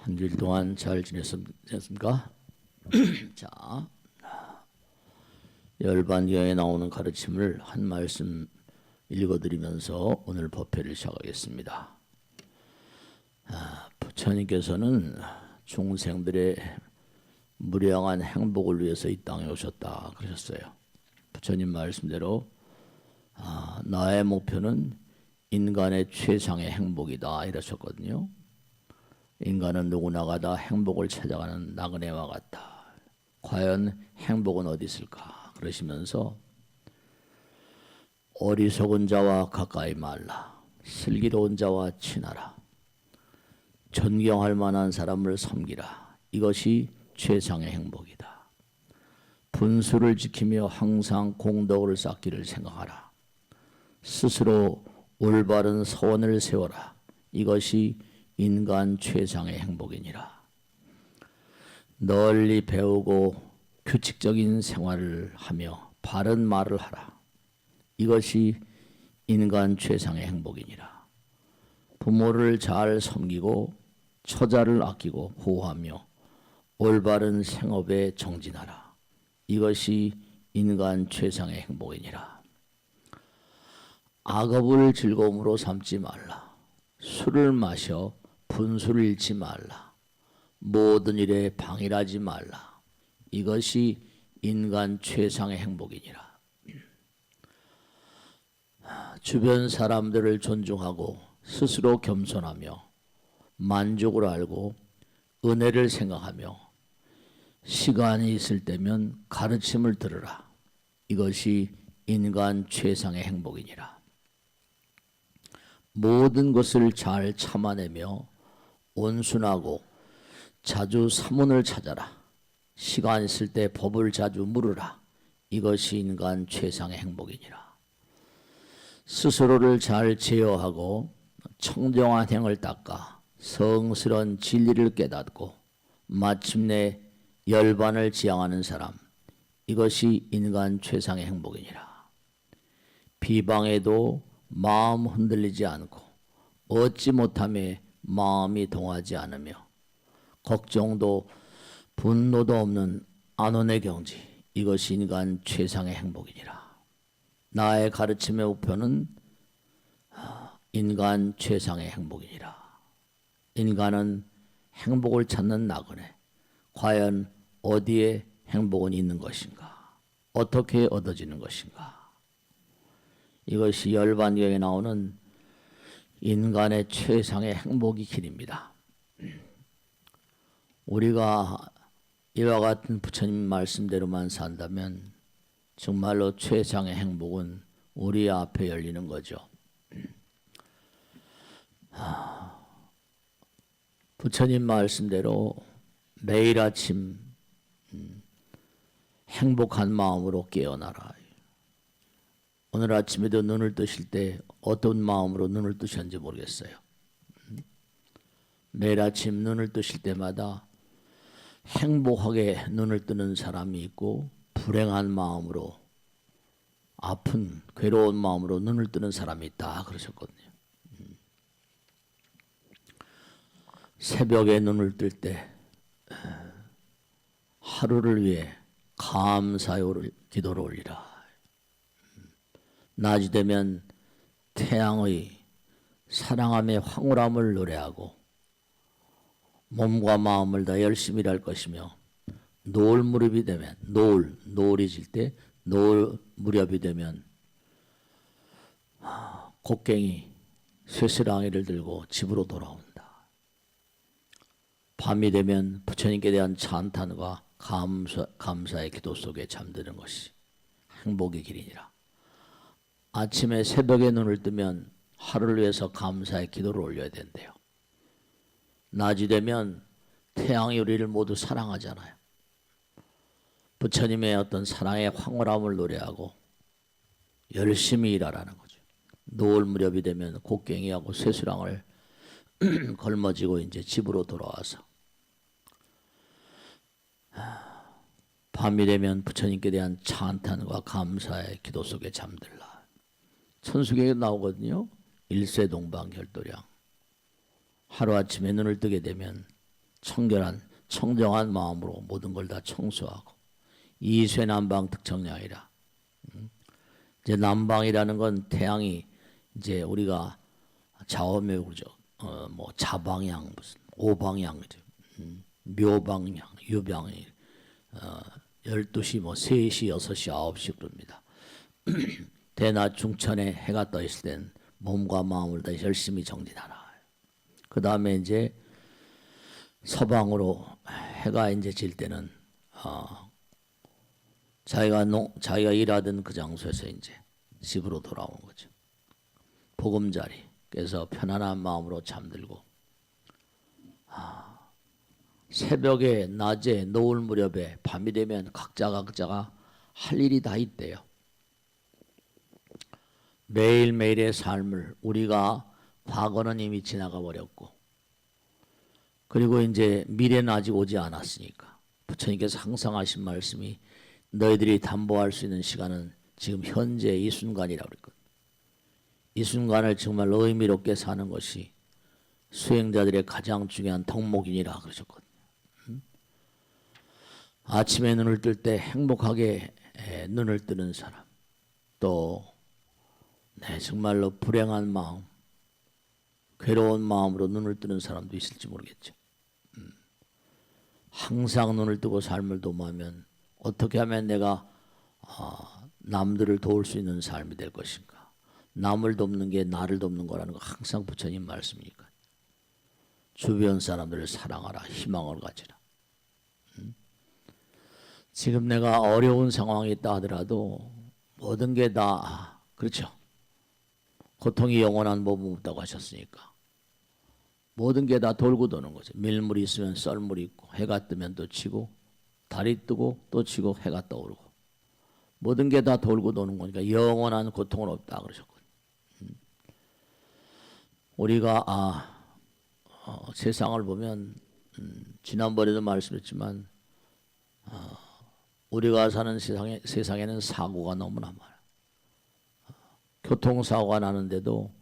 한 주일 동안 잘 지냈습니까? 자, 열반경에 나오는 가르침을 한 말씀 읽어드리면서 오늘 법회를 시작하겠습니다. 부처님께서는 중생들의 무량한 행복을 위해서 이 땅에 오셨다 그러셨어요. 부처님 말씀대로 나의 목표는 인간의 최상의 행복이다 이러셨거든요. 인간은 누구나가 다 행복을 찾아가는 나그네와 같다. 과연 행복은 어디 있을까? 그러시면서 어리석은 자와 가까이 말라. 슬기로운 자와 친하라. 존경할 만한 사람을 섬기라. 이것이 최상의 행복이다. 분수를 지키며 항상 공덕을 쌓기를 생각하라. 스스로 올바른 서원을 세워라. 이것이 인간 최상의 행복이니라. 널리 배우고 규칙적인 생활을 하며 바른 말을 하라. 이것이 인간 최상의 행복이니라. 부모를 잘 섬기고 처자를 아끼고 보호하며 올바른 생업에 정진하라. 이것이 인간 최상의 행복이니라. 악업을 즐거움으로 삼지 말라. 술을 마셔 분수를 잃지 말라. 모든 일에 방일하지 말라. 이것이 인간 최상의 행복이니라. 주변 사람들을 존중하고 스스로 겸손하며 만족을 알고 은혜를 생각하며 시간이 있을 때면 가르침을 들으라. 이것이 인간 최상의 행복이니라. 모든 것을 잘 참아내며 온순하고 자주 사문을 찾아라. 시간 있을 때 법을 자주 물으라. 이것이 인간 최상의 행복이니라. 스스로를 잘 제어하고 청정한 행을 닦아 성스러운 진리를 깨닫고 마침내 열반을 지향하는 사람. 이것이 인간 최상의 행복이니라. 비방에도 마음 흔들리지 않고 얻지 못함에 마음이 동하지 않으며 걱정도 분노도 없는 안온의 경지. 이것이 인간 최상의 행복이니라. 나의 가르침의 목표는 인간 최상의 행복이니라. 인간은 행복을 찾는 나그네. 과연 어디에 행복은 있는 것인가? 어떻게 얻어지는 것인가? 이것이 열반경에 나오는 인간의 최상의 행복의 길입니다. 우리가 이와 같은 부처님 말씀대로만 산다면 정말로 최상의 행복은 우리 앞에 열리는 거죠. 부처님 말씀대로 매일 아침 행복한 마음으로 깨어나라. 오늘 아침에도 눈을 뜨실 때 어떤 마음으로 눈을 뜨셨는지 모르겠어요. 매일 아침 눈을 뜨실 때마다 행복하게 눈을 뜨는 사람이 있고 불행한 마음으로 아픈 괴로운 마음으로 눈을 뜨는 사람이 있다 그러셨거든요. 새벽에 눈을 뜰 때 하루를 위해 감사의 기도를 올리라. 낮이 되면 태양의 사랑함의 황홀함을 노래하고 몸과 마음을 다 열심히 일할 것이며 노을 무렵이 되면 노을이 질 때 노을 무렵이 되면 곡괭이 쇠스랑이를 들고 집으로 돌아온다. 밤이 되면 부처님께 대한 찬탄과 감사의 기도 속에 잠드는 것이 행복의 길이니라. 아침에 새벽에 눈을 뜨면 하루를 위해서 감사의 기도를 올려야 된대요. 낮이 되면 태양이 우리를 모두 사랑하잖아요. 부처님의 어떤 사랑의 황홀함을 노래하고 열심히 일하라는 거죠. 노을 무렵이 되면 곡괭이하고 쇠수랑을 걸머지고 이제 집으로 돌아와서 밤이 되면 부처님께 대한 찬탄과 감사의 기도 속에 잠들라. 천수경에 나오거든요. 일세동방결도량. 하루아침에 눈을 뜨게 되면 청결한 청정한 마음으로 모든 걸 다 청소하고 이쇠난방 특정이 아니라 이제 남방이라는 건 태양이 이제 우리가 좌우명이죠. 뭐 자방향 무슨 오방향이죠. 묘방향, 유방향. 12시 뭐 3시, 6시, 9시 그럽니다. 대낮 중천에 해가 떠 있을 땐 몸과 마음을 다 열심히 정진하라. 그 다음에 이제 서방으로 해가 이제 질 때는 자기가 일하던 그 장소에서 이제 집으로 돌아오는 거죠. 보금자리. 그래서 편안한 마음으로 잠들고 새벽에 낮에 노을 무렵에 밤이 되면 각자가 할 일이 다 있대요. 매일매일의 삶을 우리가 과거는 이미 지나가 버렸고 그리고 이제 미래는 아직 오지 않았으니까 부처님께서 항상 하신 말씀이 너희들이 담보할 수 있는 시간은 지금 현재 이 순간이라고 그랬거든요. 이 순간을 정말 의미롭게 사는 것이 수행자들의 가장 중요한 덕목이니라 그러셨거든요. 아침에 눈을 뜰 때 행복하게 눈을 뜨는 사람, 또 정말로 불행한 마음, 괴로운 마음으로 눈을 뜨는 사람도 있을지 모르겠죠. 항상 눈을 뜨고 삶을 도모하면 어떻게 하면 내가 남들을 도울 수 있는 삶이 될 것인가. 남을 돕는 게 나를 돕는 거라는 거 항상 부처님 말씀이니까. 주변 사람들을 사랑하라, 희망을 가지라. 지금 내가 어려운 상황이 있다 하더라도 모든 게 다 그렇죠. 고통이 영원한 법은 없다고 하셨으니까 모든 게 다 돌고 도는 거죠. 밀물이 있으면 썰물이 있고 해가 뜨면 또 치고 달이 뜨고 또 치고 해가 떠오르고 모든 게 다 돌고 도는 거니까 영원한 고통은 없다 그러셨거든요. 우리가 세상을 보면 지난번에도 말씀했지만 우리가 사는 세상에는 사고가 너무나 많아요. 교통사고가 나는데도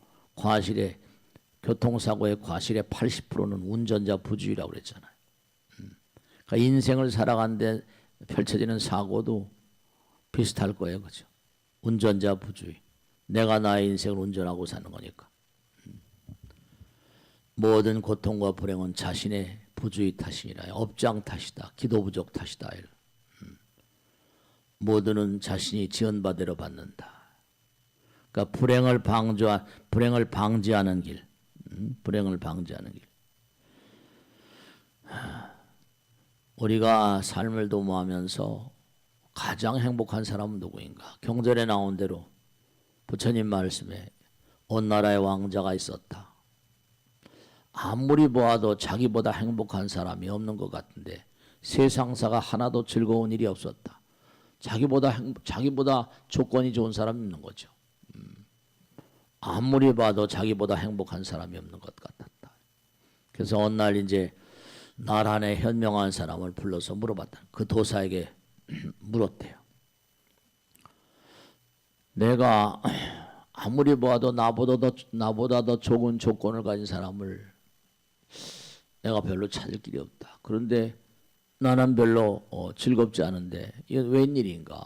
교통사고의 과실의 80%는 운전자 부주의라고 그랬잖아요. 그러니까 인생을 살아가는데 펼쳐지는 사고도 비슷할 거예요. 그죠? 운전자 부주의. 내가 나의 인생을 운전하고 사는 거니까. 모든 고통과 불행은 자신의 부주의 탓이라 업장 탓이다. 기도 부족 탓이다. 모두는 자신이 지은 바대로 받는다. 그러니까 불행을 방지하는 길. 불행을 방지하는 길. 우리가 삶을 도모하면서 가장 행복한 사람은 누구인가? 경전에 나온 대로 부처님 말씀에 온 나라에 왕자가 있었다. 아무리 보아도 자기보다 행복한 사람이 없는 것 같은데 세상사가 하나도 즐거운 일이 없었다. 자기보다 조건이 좋은 사람이 있는 거죠. 아무리 봐도 자기보다 행복한 사람이 없는 것 같았다. 그래서 어느 날 이제 나란에 현명한 사람을 불러서 물어봤다. 그 도사에게 물었대요. 내가 아무리 봐도 나보다 더 좋은 조건을 가진 사람을 내가 별로 찾을 길이 없다. 그런데 나는 별로 즐겁지 않은데 이건 웬일인가.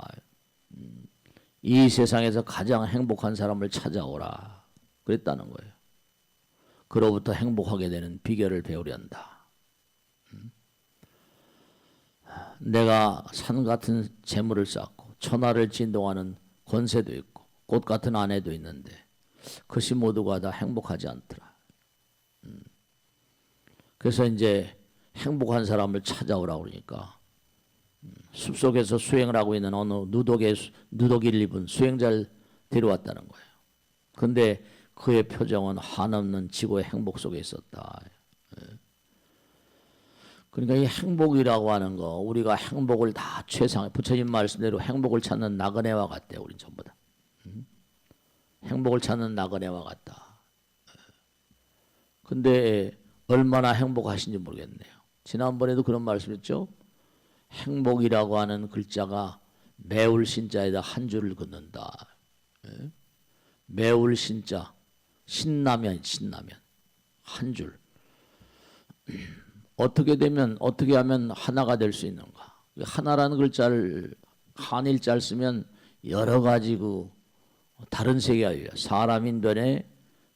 이 세상에서 가장 행복한 사람을 찾아오라 그랬다는 거예요. 그로부터 행복하게 되는 비결을 배우련다. 내가 산 같은 재물을 쌓고 천하를 진동하는 권세도 있고 꽃 같은 아내도 있는데 그것이 모두가 다 행복하지 않더라. 그래서 이제 행복한 사람을 찾아오라 그러니까 숲속에서 수행을 하고 있는 어느 누더기를 입은 수행자를 데려왔다는 거예요. 그런데 그의 표정은 한없는 지고의 행복 속에 있었다. 그러니까 이 행복이라고 하는 거 우리가 행복을 다 최상 부처님 말씀대로 행복을 찾는 나그네와 같대요. 우린 전부 다. 행복을 찾는 나그네와 같다. 근데 얼마나 행복하신지 모르겠네요. 지난번에도 그런 말씀했죠. 행복이라고 하는 글자가 매울 신자에다 한 줄을 긋는다. 매울 신자 신라면 한 줄. 어떻게 되면 어떻게 하면 하나가 될 수 있는가? 하나라는 글자를 한일자를 쓰면 여러 가지 그 다른 세계가 있어요. 사람인변에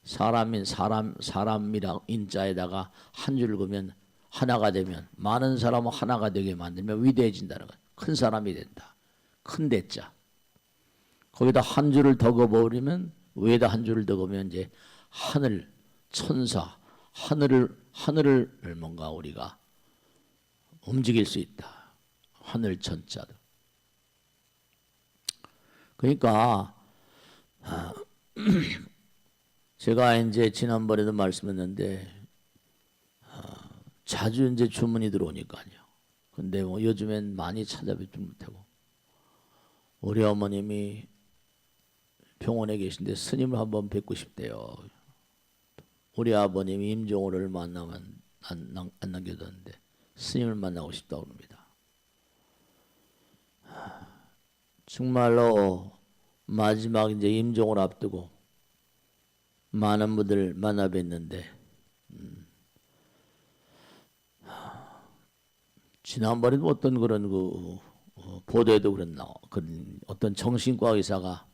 사람이라 인자에다가 한 줄을 그으면 하나가 되면 많은 사람은 하나가 되게 만들면 위대해진다는 거예요. 큰 사람이 된다. 큰 대자. 거기다 한 줄을 더 그어버리면 위에다 한 줄을 더 그으면 이제 하늘, 천사, 하늘을 뭔가 우리가 움직일 수 있다. 하늘 천자들. 그러니까 제가 이제 지난번에도 말씀했는데 자주 이제 주문이 들어오니까요. 근데 뭐 요즘엔 많이 찾아뵙지 못하고 우리 어머님이 병원에 계신데 스님을 한번 뵙고 싶대요. 우리 아버님이 임종호를 만나면 안 남겨뒀는데 스님을 만나고 싶다고 합니다. 정말로 마지막 이제 임종을 앞두고 많은 분들 만나 뵀는데 지난번에도 어떤 그런 그 보도에도 그랬나 그런 어떤 정신과 의사가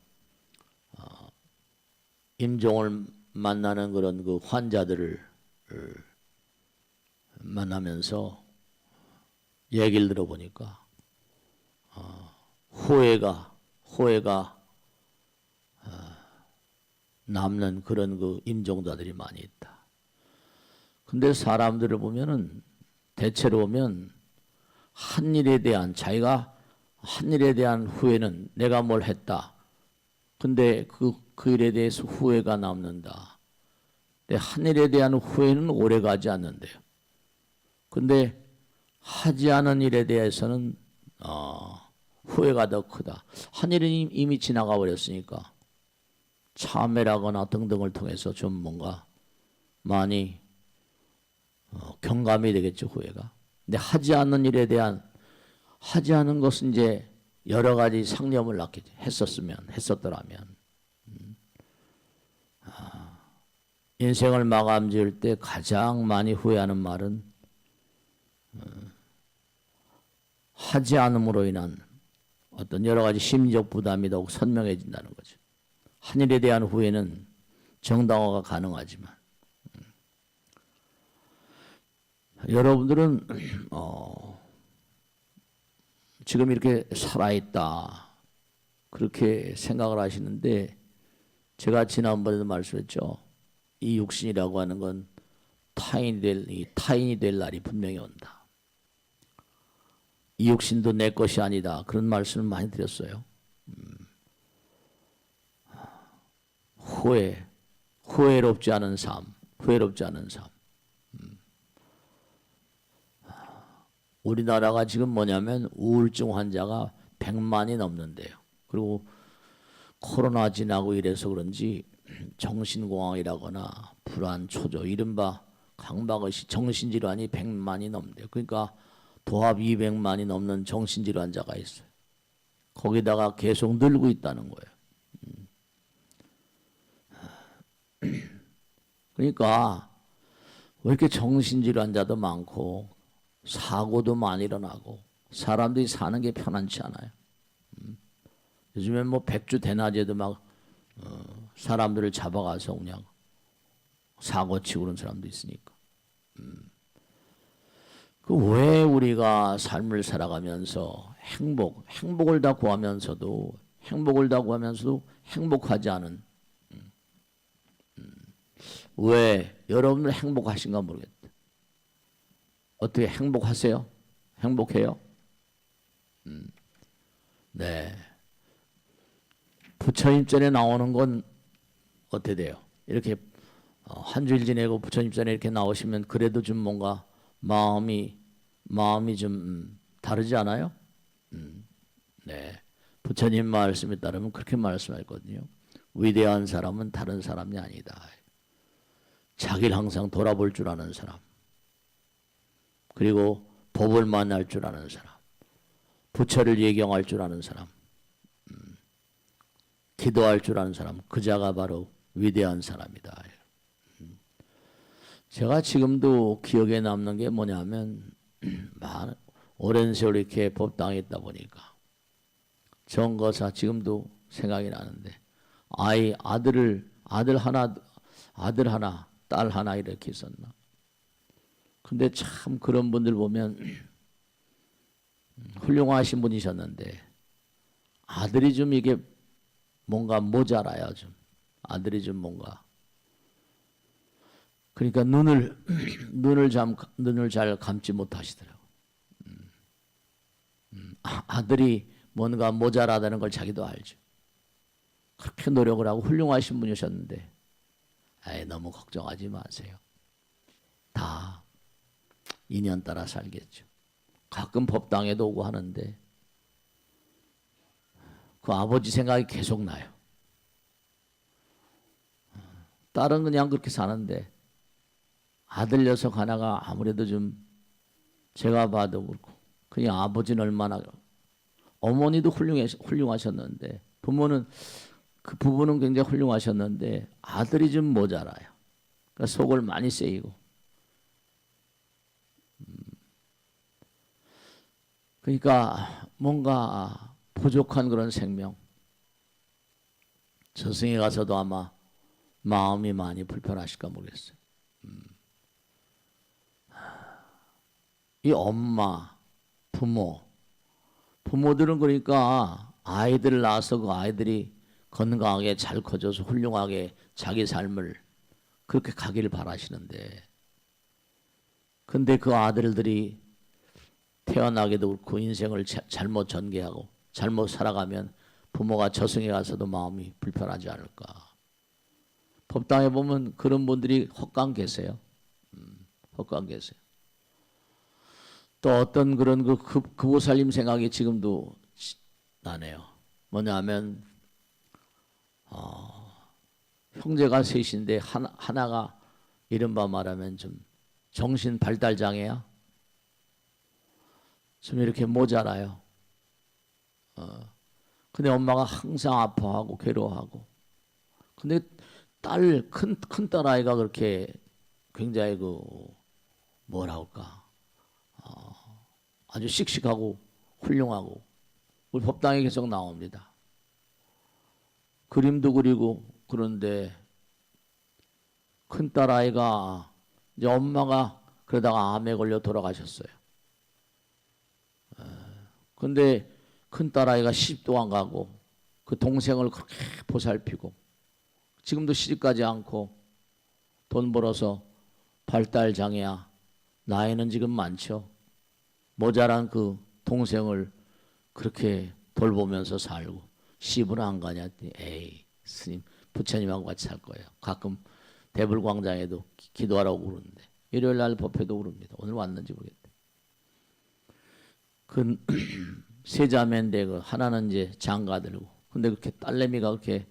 임종을 만나는 그런 그 환자들을 만나면서 얘기를 들어보니까 후회가 남는 그런 그 임종자들이 많이 있다. 근데 사람들을 보면은 대체로 보면 한 일에 대한 자기가 한 일에 대한 후회는 내가 뭘 했다. 근데 그 일에 대해서 후회가 남는다. 근데 한 일에 대한 후회는 오래 가지 않는데요. 근데 하지 않은 일에 대해서는 후회가 더 크다. 한 일은 이미 지나가 버렸으니까 참회라거나 등등을 통해서 좀 뭔가 많이 경감이 되겠죠, 후회가. 근데 하지 않는 일에 대한 하지 않은 것은 이제 여러 가지 상념을 낳게 했었더라면 인생을 마감 지을 때 가장 많이 후회하는 말은 하지 않음으로 인한 어떤 여러 가지 심리적 부담이 더욱 선명해진다는 거죠. 한 일에 대한 후회는 정당화가 가능하지만 여러분들은 지금 이렇게 살아있다 그렇게 생각을 하시는데 제가 지난번에도 말씀했죠. 이 육신이라고 하는 건 타인이 될 날이 분명히 온다. 이 육신도 내 것이 아니다. 그런 말씀을 많이 드렸어요. 후회롭지 않은 삶. 우리나라가 지금 뭐냐면 우울증 환자가 100만이 넘는데요. 그리고 코로나 지나고 이래서 그런지 정신공황이라거나 불안, 초조, 이른바 강박의식, 정신질환이 100만이 넘는데요. 그러니까 도합 200만이 넘는 정신질환자가 있어요. 거기다가 계속 늘고 있다는 거예요. 그러니까 왜 이렇게 정신질환자도 많고 사고도 많이 일어나고 사람들이 사는 게 편안치 않아요. 요즘엔 뭐 백주 대낮에도 막 사람들을 잡아가서 그냥 사고 치고 그런 사람도 있으니까. 그 왜 우리가 삶을 살아가면서 행복을 다 구하면서도 행복하지 않은 왜 여러분들 행복하신가 모르겠다. 어떻게 행복하세요? 행복해요? 네. 부처님 전에 나오는 건 어떻게 돼요? 이렇게 한 주일 지내고 부처님 전에 이렇게 나오시면 그래도 좀 뭔가 마음이 좀 다르지 않아요? 네. 부처님 말씀에 따르면 그렇게 말씀했거든요. 위대한 사람은 다른 사람이 아니다. 자기를 항상 돌아볼 줄 아는 사람. 그리고 법을 만날 줄 아는 사람. 부처를 예경할 줄 아는 사람. 기도할 줄 아는 사람. 그 자가 바로 위대한 사람이다. 제가 지금도 기억에 남는 게 뭐냐면 오랜 세월 이렇게 법당에 있다 보니까 정거사 지금도 생각이 나는데 아들 하나 딸 하나 이렇게 있었나. 근데 참 그런 분들 보면 훌륭하신 분이셨는데 아들이 좀 이게 뭔가 모자라요. 좀 아들이 좀 뭔가 그러니까 눈을 잘 감지 못하시더라고. 아들이 뭔가 모자라다는 걸 자기도 알죠. 그렇게 노력을 하고 훌륭하신 분이셨는데 너무 걱정하지 마세요. 다 인연 따라 살겠죠. 가끔 법당에도 오고 하는데 그 아버지 생각이 계속 나요. 딸은 그냥 그렇게 사는데 아들 녀석 하나가 아무래도 좀 제가 봐도 그렇고 그냥 아버지는 얼마나 어머니도 훌륭하셨는데 부부는 굉장히 훌륭하셨는데 아들이 좀 모자라요. 그러니까 속을 많이 쓰이고 그러니까 뭔가 부족한 그런 생명. 저승에 가서도 아마 마음이 많이 불편하실까 모르겠어요. 이 엄마, 부모들은 그러니까 아이들을 낳아서 그 아이들이 건강하게 잘 커져서 훌륭하게 자기 삶을 그렇게 가기를 바라시는데 근데 그 아들들이 태어나게도 그렇고 인생을 잘못 전개하고 잘못 살아가면 부모가 저승에 가서도 마음이 불편하지 않을까. 법당에 보면 그런 분들이 헛간 계세요. 헛간 계세요. 또 어떤 그런 그 보살님 생각이 지금도 나네요. 뭐냐면 형제가 셋인데 하나가 이른바 말하면 좀 정신 발달 장애야. 좀 이렇게 모자라요. 근데 엄마가 항상 아파하고 괴로워하고. 근데 큰 딸아이가 그렇게 굉장히 뭐라 할까. 아주 씩씩하고 훌륭하고 우리 법당에 계속 나옵니다. 그림도 그리고 그런데 큰 딸아이가 이제 엄마가 그러다가 암에 걸려 돌아가셨어요. 근데 큰 딸아이가 시집도 안 가고 그 동생을 그렇게 보살피고 지금도 시집가지 않고 돈 벌어서 발달 장애야. 나이는 지금 많죠. 모자란 그 동생을 그렇게 돌보면서 살고 시집을 안 가냐. 에이 스님 부처님하고 같이 살 거예요. 가끔 대불광장에도 기도하라고 그러는데 일요일 날 법회도 그럽니다. 오늘 왔는지 모르겠다. 그 세 자매인데 그 하나는 이제 장가들고 근데 그렇게 딸내미가 그렇게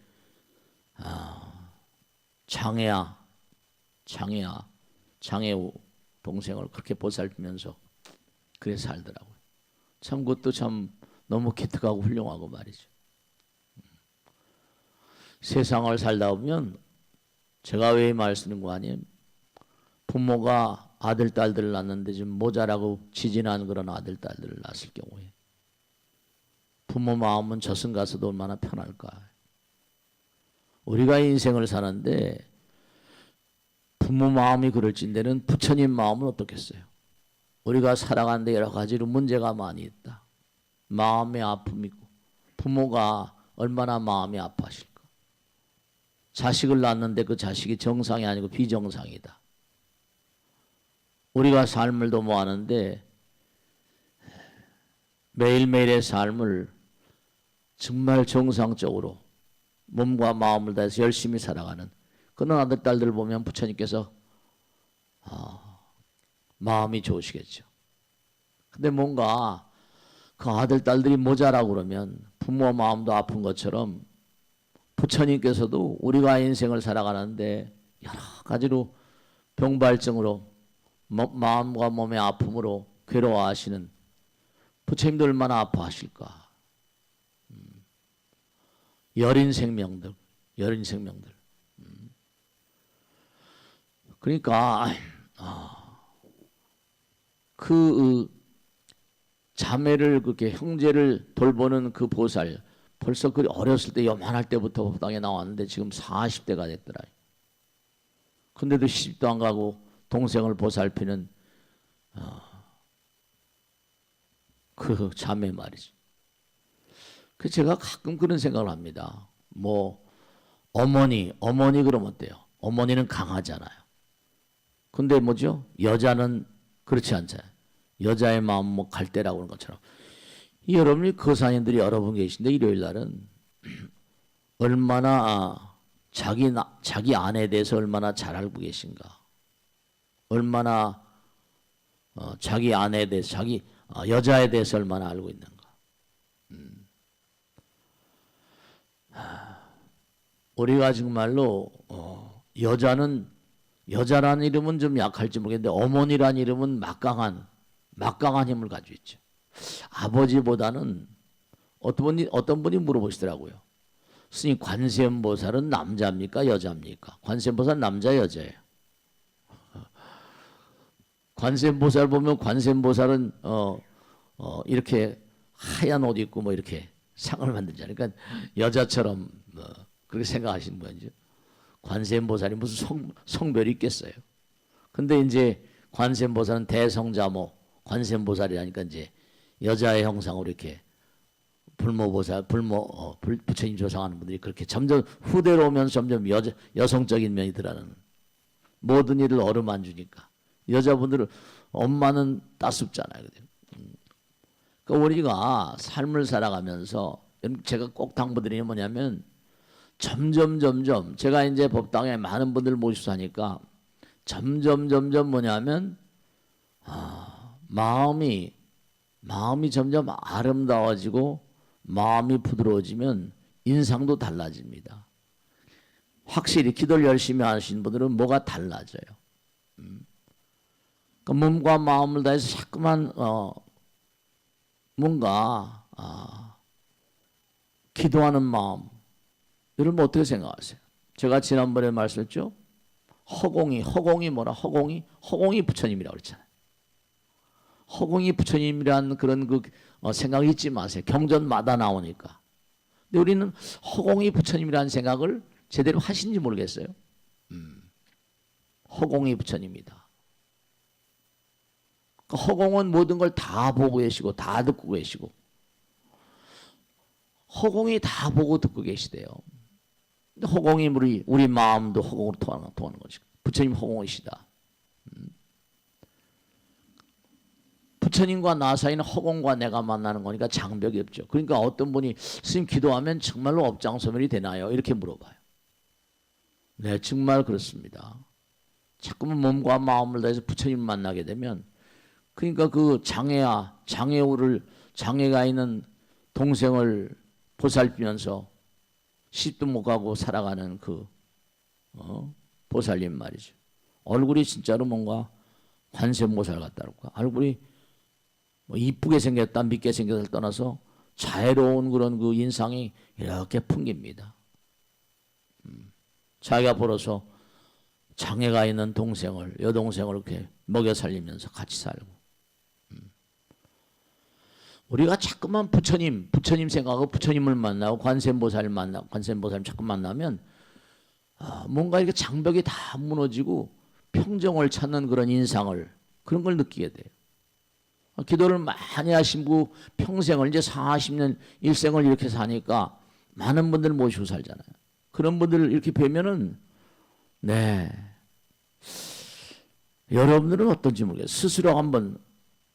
장애우 동생을 그렇게 보살피면서 그래 살더라고요. 참 그것도 참 너무 기특하고 훌륭하고 말이죠. 세상을 살다 보면 제가 왜 말씀드린 거 아니에요? 부모가 아들 딸들을 낳는데 좀 모자라고 지진한 그런 아들 딸들을 낳았을 경우에 부모 마음은 저승 가서도 얼마나 편할까. 우리가 인생을 사는데 부모 마음이 그럴진대는 부처님 마음은 어떻겠어요? 우리가 살아가는데 여러 가지로 문제가 많이 있다. 마음의 아픔이 있고 부모가 얼마나 마음이 아파하실까. 자식을 낳았는데 그 자식이 정상이 아니고 비정상이다. 우리가 삶을 도모하는데 매일매일의 삶을 정말 정상적으로 몸과 마음을 다해서 열심히 살아가는 그런 아들 딸들 보면 부처님께서 마음이 좋으시겠죠. 근데 뭔가 그 아들 딸들이 모자라고 그러면 부모 마음도 아픈 것처럼 부처님께서도 우리가 인생을 살아가는데 여러 가지로 병발증으로 마음과 몸의 아픔으로 괴로워하시는 부처님도 얼마나 아파하실까. 여린 생명들. 그러니까 그 자매를 그렇게 형제를 돌보는 그 보살 벌써 그 어렸을 때 요만할 때부터 법당에 나왔는데 지금 40대가 됐더라. 근데도 시집도 안 가고 동생을 보살피는 그 자매 말이지. 그 제가 가끔 그런 생각을 합니다. 뭐 어머니 그러면 어때요? 어머니는 강하잖아요. 근데 뭐죠? 여자는 그렇지 않잖아요. 여자의 마음 뭐 갈대라고 하는 것처럼. 여러분이 거사님들이 여러 분 계신데 일요일 날은 얼마나 자기 아내에 대해서 얼마나 잘 알고 계신가. 얼마나 자기 아내에 대해서 자기 여자에 대해서 얼마나 알고 있는가. 우리가 정말로 여자라는 이름은 좀 약할지 모르겠는데 어머니라는 이름은 막강한 힘을 가지고 있죠. 아버지보다는 어떤 분이 물어보시더라고요. 스님 관세음보살은 남자입니까 여자입니까? 관세음보살 남자 여자예요. 관세음보살 보면 관세음보살은 이렇게 하얀 옷 입고 뭐 이렇게 상을 만들잖아요. 그러니까 여자처럼 그렇게 생각하시는 거죠. 관세음보살이 무슨 성별이 있겠어요. 근데 이제 관세음보살은 대성자모 관세음보살이라니까 이제 여자의 형상으로 이렇게 불모보살, 부처님 조상하는 분들이 그렇게 점점 후대로 오면서 점점 여성적인 면이 드러나는 모든 일을 어루만주니까 여자분들은 엄마는 따숩잖아요. 그러니까 우리가 삶을 살아가면서 제가 꼭 당부드리는 뭐냐면 점점 제가 이제 법당에 많은 분들 모시고 하니까 점점 뭐냐면 마음이 점점 아름다워지고 마음이 부드러워지면 인상도 달라집니다. 확실히 기도를 열심히 하시는 분들은 뭐가 달라져요. 그러니까 몸과 마음을 다해서 자꾸만 뭔가 기도하는 마음 여러분 어떻게 생각하세요? 제가 지난번에 말씀했죠. 허공이 뭐라? 허공이 부처님이라고 그랬잖아요. 허공이 부처님이라는 그런 생각이 잊지 마세요. 경전마다 나오니까. 근데 우리는 허공이 부처님이라는 생각을 제대로 하신지 모르겠어요. 허공이 부처님이다. 그러니까 허공은 모든 걸 다 보고 계시고 다 듣고 계시고 허공이 다 보고 듣고 계시대요. 근데 허공이 우리 마음도 허공으로 통하는 거죠. 부처님 허공이시다. 부처님과 나 사이는 허공과 내가 만나는 거니까 장벽이 없죠. 그러니까 어떤 분이 스님 기도하면 정말로 업장소멸이 되나요? 이렇게 물어봐요. 네, 정말 그렇습니다. 자꾸만 몸과 마음을 다해서 부처님을 만나게 되면 그러니까 그 장애가 있는 동생을 보살피면서 시집도 못 가고 살아가는 그 보살님 말이죠. 얼굴이 진짜로 뭔가 관세음보살 같다랄까. 얼굴이 뭐 이쁘게 생겼다 밉게 생겼다를 떠나서 자애로운 그런 그 인상이 이렇게 풍깁니다. 자기가 벌어서 장애가 있는 여동생을 이렇게 먹여 살리면서 같이 살고. 우리가 자꾸만 부처님 생각하고 부처님을 만나고 관세음보살 자꾸 만나면 뭔가 이렇게 장벽이 다 무너지고 평정을 찾는 그런 그런 걸 느끼게 돼요. 기도를 많이 하시고 평생을 이제 40년 일생을 이렇게 사니까 많은 분들 모시고 살잖아요. 그런 분들을 이렇게 뵈면은 네 여러분들은 어떤지 모르겠어요.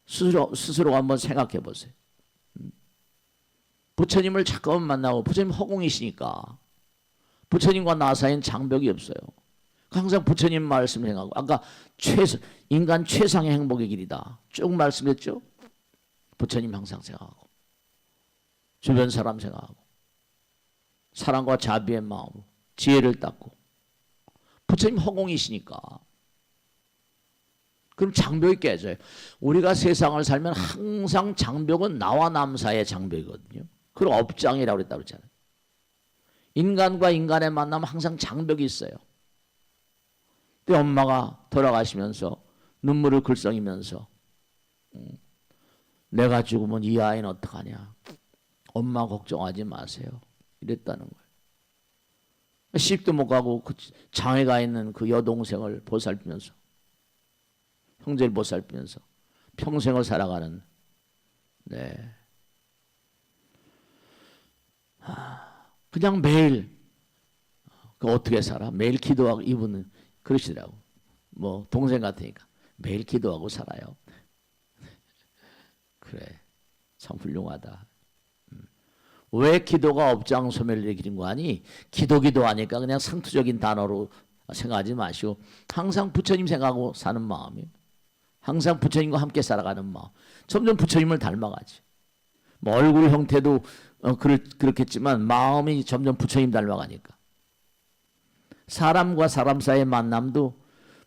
스스로 한번 생각해 보세요. 부처님을 자꾸만 만나고 부처님 허공이시니까 부처님과 나 사이엔 장벽이 없어요. 항상 부처님 말씀 생각하고 아까 인간 최상의 행복의 길이다 쭉 말씀했죠. 부처님 항상 생각하고 주변 사람 생각하고 사랑과 자비의 마음으로 지혜를 닦고 부처님 허공이시니까 그럼 장벽이 깨져요. 우리가 세상을 살면 항상 장벽은 나와 남 사이의 장벽이거든요. 그걸 업장이라고 그랬다고 그랬잖아요. 인간과 인간의 만나면 항상 장벽이 있어요. 근데 엄마가 돌아가시면서 눈물을 글썽이면서 내가 죽으면 이 아이는 어떡하냐. 엄마 걱정하지 마세요. 이랬다는 거예요. 시집도 못 가고 그 장애가 있는 그 여동생을 보살피면서 형제를 보살피면서 평생을 살아가는 네. 그냥 매일 그 어떻게 살아? 매일 기도하고 이분은 그러시더라고. 뭐 동생 같으니까 매일 기도하고 살아요. 그래 참 훌륭하다. 왜 기도가 업장 소멸을 일으키는 거 아니? 기도하니까 그냥 상투적인 단어로 생각하지 마시고 항상 부처님 생각하고 사는 마음이에요. 항상 부처님과 함께 살아가는 마음. 점점 부처님을 닮아가지. 뭐 얼굴 형태도 그렇겠지만 마음이 점점 부처님 닮아가니까. 사람과 사람 사이의 만남도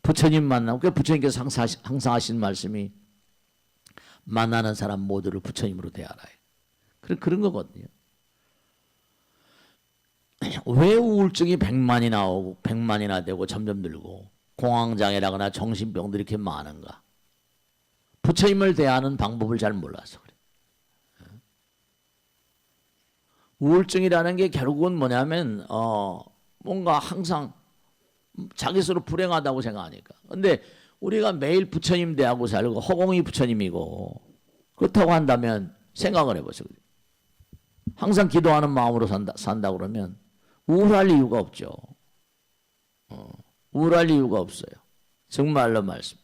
부처님 만남. 그 부처님께서 항상 하신 말씀이 만나는 사람 모두를 부처님으로 대하라. 그런 거거든요. 왜 우울증이 100만이나 오고 100만이나 되고 점점 늘고 공황장애라거나 정신병들이 이렇게 많은가? 부처님을 대하는 방법을 잘 몰라서 그래. 우울증이라는 게 결국은 뭐냐면 뭔가 항상 자기 스스로 불행하다고 생각하니까. 근데 우리가 매일 부처님 대하고 살고 허공이 부처님이고 그렇다고 한다면 생각을 해보세요. 항상 기도하는 마음으로 산다 그러면 우울할 이유가 없죠. 우울할 이유가 없어요. 정말로 말씀.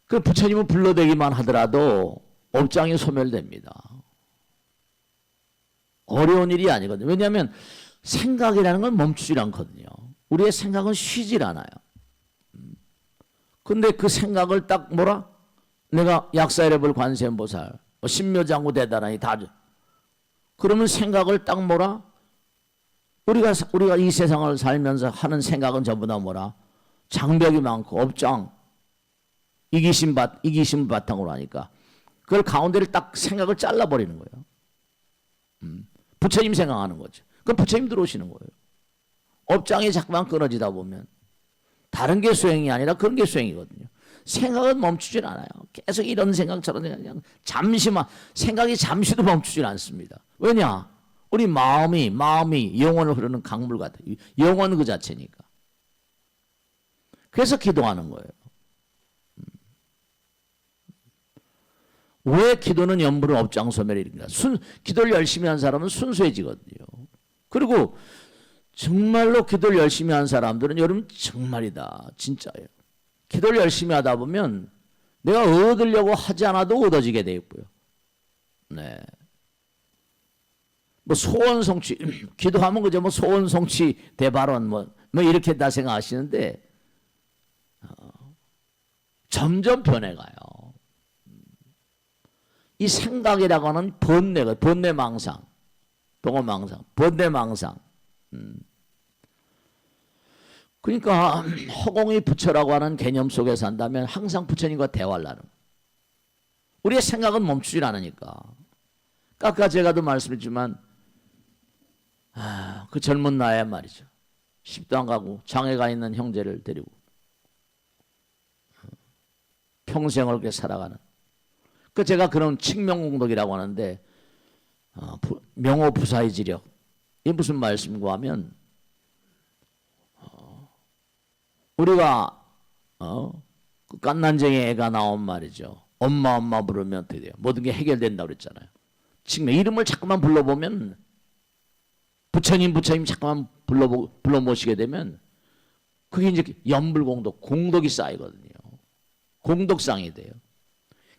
그 부처님을 불러대기만 하더라도 업장이 소멸됩니다. 어려운 일이 아니거든요. 왜냐하면 생각이라는 건 멈추질 않거든요. 우리의 생각은 쉬질 않아요. 근데 그 생각을 딱 뭐라? 내가 약사이레벌 관세음보살, 신묘장구 대단하니 다 그러면 생각을 딱 뭐라? 우리가 이 세상을 살면서 하는 생각은 전부 다 뭐라? 장벽이 많고 업장, 이기심 바탕으로 하니까 그걸 가운데를 딱 생각을 잘라버리는 거예요. 부처님 생각하는 거죠. 그럼 부처님 들어오시는 거예요. 업장이 자꾸만 끊어지다 보면 다른 게 수행이 아니라 그런 게 수행이거든요. 생각은 멈추질 않아요. 계속 이런 생각처럼 그냥 잠시만 생각이 잠시도 멈추질 않습니다. 왜냐? 우리 마음이 영혼을 흐르는 강물 같아요. 영혼 그 자체니까. 그래서 기도하는 거예요. 왜 기도는 염불은 업장 소멸이 일으킨다. 기도를 열심히 한 사람은 순수해지거든요. 그리고 정말로 기도를 열심히 한 사람들은 여러분 정말이다. 진짜예요. 기도를 열심히 하다 보면 내가 얻으려고 하지 않아도 얻어지게 되어 있고요. 네. 뭐 소원 성취, 기도하면 그저 뭐 소원 성취 대발언 뭐 이렇게 다 생각하시는데 점점 변해가요. 이 생각이라고 하는 번뇌망상, 동어망상, 번뇌망상. 그러니까 허공이 부처라고 하는 개념 속에 산다면 항상 부처님과 대화를 하는 거예요. 우리의 생각은 멈추질 않으니까. 아까 제가도 말씀했지만 그 젊은 나이에 말이죠. 시집도 안 가고 장애가 있는 형제를 데리고 평생을 그렇게 살아가는. 그 제가 그런 칙명공덕이라고 하는데 명호부사의 지력. 이게 무슨 말씀인가 하면 우리가 그 깐난쟁이 애가 나온 말이죠. 엄마 부르면 어떻게 돼요? 모든 게 해결된다고 그랬잖아요. 칙명 이름을 자꾸만 불러보면 부처님 자꾸만 불러 모시게 되면 그게 이제 연불공덕 공덕이 쌓이거든요. 공덕상이 돼요.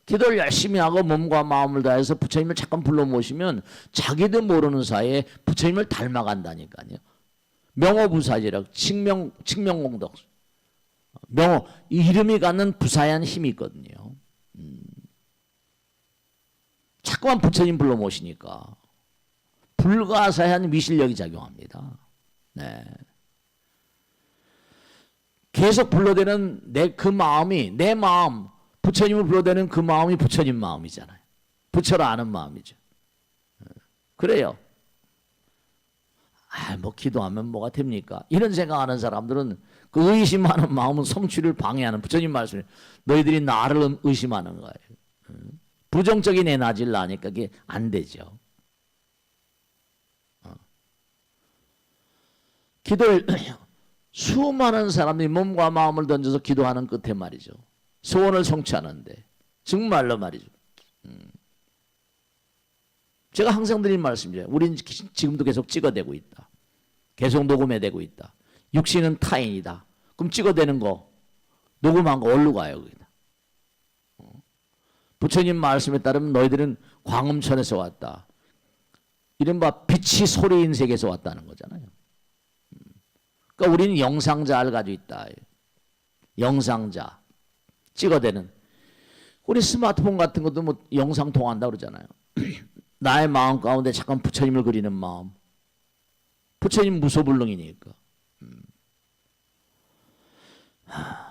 기도를 열심히 하고 몸과 마음을 다해서 부처님을 잠깐 불러 모시면 자기도 모르는 사이에 부처님을 닮아간다니까요. 명호부사지력, 칙명공덕. 명호, 이 이름이 갖는 부사한 힘이 있거든요. 자꾸만 부처님 불러 모시니까 불가사의한 미실력이 작용합니다. 네. 계속 불러대는 내 마음, 부처님을 불러대는 그 마음이 부처님 마음이잖아요. 부처를 아는 마음이죠. 그래요. 뭐 기도하면 뭐가 됩니까? 이런 생각하는 사람들은 그 의심하는 마음은 성취를 방해하는 부처님 말씀이 너희들이 나를 의심하는 거예요. 부정적인 에너지를 나니까 그게 안 되죠. 기도를 수많은 사람들이 몸과 마음을 던져서 기도하는 끝에 말이죠. 소원을 성취하는데 정말로 말이죠. 제가 항상 드린 말씀이에요. 우리는 지금도 계속 찍어대고 있다. 계속 녹음해대고 있다. 육신은 타인이다. 그럼 찍어대는 거, 녹음한 거 어디로 가요? 거기다. 부처님 말씀에 따르면 너희들은 광음천에서 왔다. 이른바 빛이 소리인 세계에서 왔다는 거잖아요. 그러니까 우리는 영상자를 가지고 있다. 영상자. 찍어대는. 우리 스마트폰 같은 것도 뭐 영상 통한다 그러잖아요. 나의 마음 가운데 잠깐 부처님을 그리는 마음. 부처님 무소불능이니까.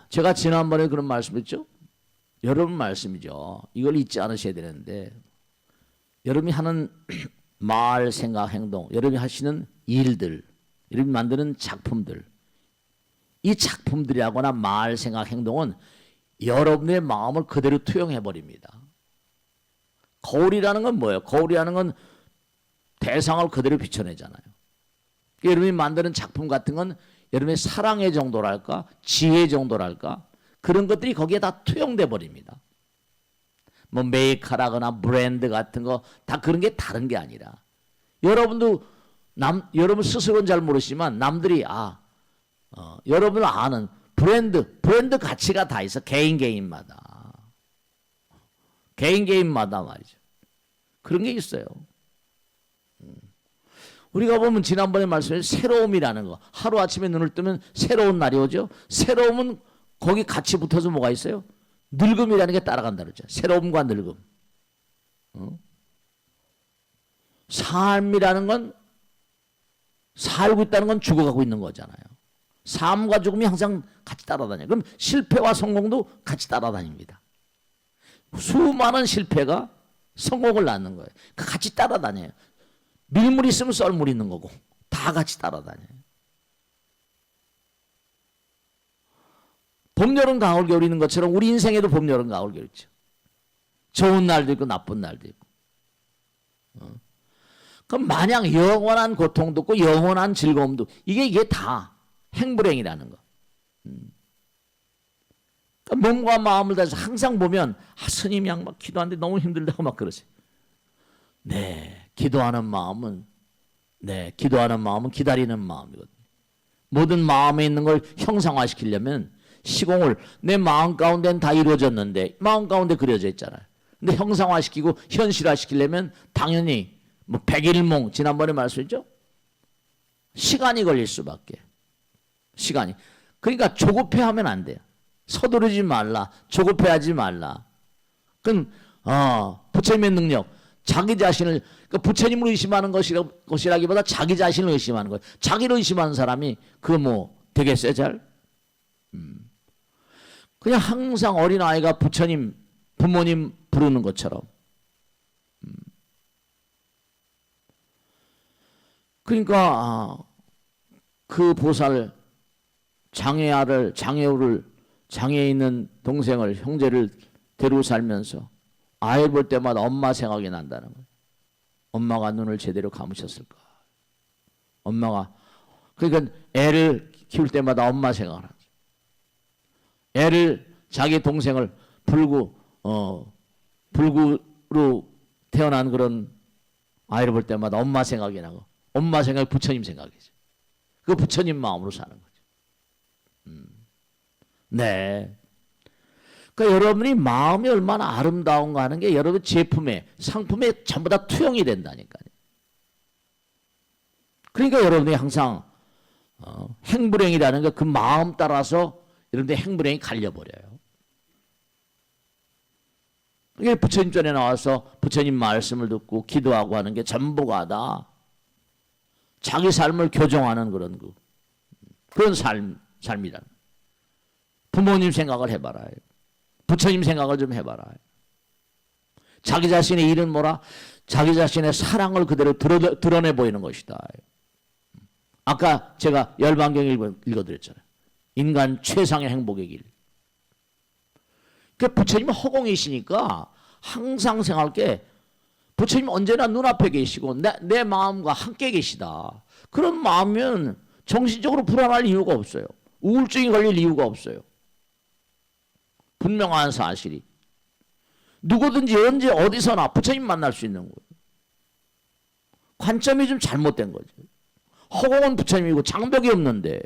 제가 지난번에 그런 말씀했죠. 여러분 말씀이죠. 이걸 잊지 않으셔야 되는데 여러분이 하는 말, 생각, 행동, 여러분이 하시는 일들, 여러분이 만드는 작품들, 이 작품들이라거나 말, 생각, 행동은 여러분의 마음을 그대로 투영해버립니다. 거울이라는 건 뭐예요? 거울이라는 건 대상을 그대로 비춰내잖아요. 그러니까 여러분이 만드는 작품 같은 건 여러분의 사랑의 정도랄까, 지혜 정도랄까, 그런 것들이 거기에 다 투영돼 버립니다. 뭐 메이커라거나 브랜드 같은 거 다 그런 게 다른 게 아니라 여러분도 여러분 스스로는 잘 모르시지만 남들이 여러분을 아는 브랜드 가치가 다 있어. 개인마다 말이죠. 그런 게 있어요. 우리가 보면 지난번에 말씀해 새로움이라는 거, 하루아침에 눈을 뜨면 새로운 날이 오죠. 새로움은 거기 같이 붙어서 뭐가 있어요? 늙음이라는 게 따라간다 그러죠. 새로움과 늙음. 삶이라는 건 살고 있다는 건 죽어가고 있는 거잖아요. 삶과 죽음이 항상 같이 따라다녀요. 그럼 실패와 성공도 같이 따라다닙니다. 수많은 실패가 성공을 낳는 거예요. 같이 따라다녀요. 밀물 있으면 썰물 있는 거고 다 같이 따라다녀요. 봄, 여름, 가을, 겨울 있는 것처럼 우리 인생에도 봄, 여름, 가을, 겨울 있죠. 좋은 날도 있고 나쁜 날도 있고. 그럼 마냥 영원한 고통도 없고 영원한 즐거움도 이게 다 행불행이라는 거. 그러니까 몸과 마음을 다해서 항상 보면 스님 양 막 기도하는데 너무 힘들다고 막 그러세요. 네, 기도하는 마음은 기다리는 마음이거든요. 모든 마음에 있는 걸 형상화시키려면 시공을 내 마음 가운데는 다 이루어졌는데 마음 가운데 그려져 있잖아요. 근데 형상화시키고 현실화시키려면 당연히 뭐 백일몽 지난번에 말씀했죠. 시간이 걸릴 수밖에. 시간이. 그러니까 조급해하면 안 돼요. 서두르지 말라. 조급해하지 말라. 그건 부처님의 능력. 자기 자신을 그러니까 부처님을 의심하는 것이라기보다 자기 자신을 의심하는 거예요. 자기를 의심하는 사람이 그거 뭐 되겠어요 잘? 그냥 항상 어린아이가 부처님 부모님 부르는 것처럼. 그러니까 그 보살 장애에 있는 동생을 형제를 데리고 살면서 아이를 볼 때마다 엄마 생각이 난다는 거예요. 엄마가 눈을 제대로 감으셨을까? 엄마가 그러니까 애를 키울 때마다 엄마 생각을 하죠. 애를 자기 동생을 불구로 태어난 그런 아이를 볼 때마다 엄마 생각이 나고 엄마 생각이 부처님 생각이죠. 그 부처님 마음으로 사는 거죠. 네. 그러니까 여러분이 마음이 얼마나 아름다운가 하는 게 여러분 제품에 상품에 전부 다 투영이 된다니까요. 그러니까 여러분이 항상 행불행이라는 게 그 마음 따라서 여러분들 행불행이 갈려버려요. 이게 부처님 전에 나와서 부처님 말씀을 듣고 기도하고 하는 게 전부가 다 자기 삶을 교정하는 그런 삶이라는. 부모님 생각을 해봐라. 부처님 생각을 좀 해봐라. 자기 자신의 일은 뭐라? 자기 자신의 사랑을 그대로 드러내 보이는 것이다. 아까 제가 열반경 읽어드렸잖아요. 인간 최상의 행복의 길. 그 부처님은 허공이시니까 항상 생각할 게 부처님 언제나 눈앞에 계시고 내 마음과 함께 계시다. 그런 마음이면 정신적으로 불안할 이유가 없어요. 우울증이 걸릴 이유가 없어요. 분명한 사실이. 누구든지 언제 어디서나 부처님 만날 수 있는 거예요. 관점이 좀 잘못된 거죠. 허공은 부처님이고 장벽이 없는데